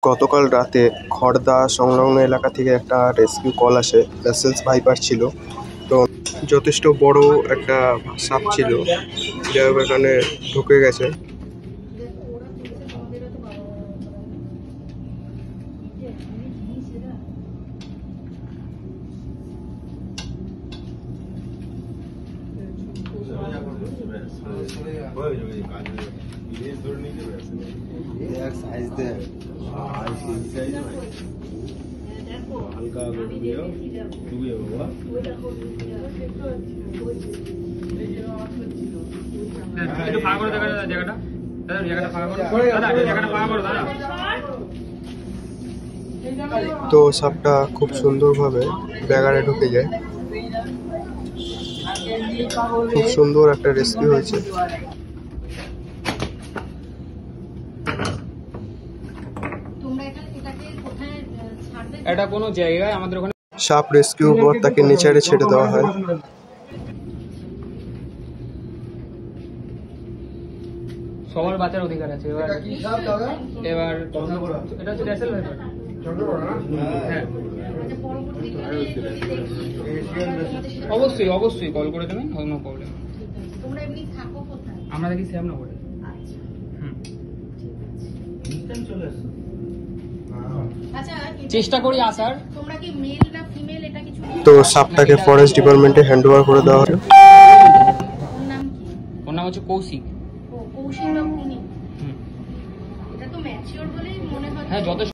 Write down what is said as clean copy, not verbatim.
গতকাল রাতে খড়দা সংলগ্ন এলাকা থেকে একটা রেস্কিউ কল আসে। ব্রাসেলস ভাইপার ছিল, তো যথেষ্ট বড় একটা সাপ ছিল, যা এখানে ঢুকে গেছে। তো সাপটা খুব সুন্দরভাবে ব্যাগারে ঢুকে যায়। খুব সুন্দর একটা রেস্কিউ হয়েছে। এটা কোনো জায়গায় আমাদের ওখানে সাপ রেস্কিউ পর তাকে নেচারে ছেড়ে দেওয়া হয়। সবার বাঁচার অধিকার আছে। এবার এটা হচ্ছে রেসেল ভাইপার। হ্যাঁ, অবশ্যই অবশ্যই কল করে দেবেন, নো প্রবলেম। আমরা দেখি শ্যামনগরে। চেষ্টা করি আসার। তো সাপটাকে ফরেস্ট ডিপার্টমেন্টে হ্যান্ড ওভার করে দেওয়া হয়। ওর নাম হচ্ছে কৌশিক। হ্যাঁ, যথেষ্ট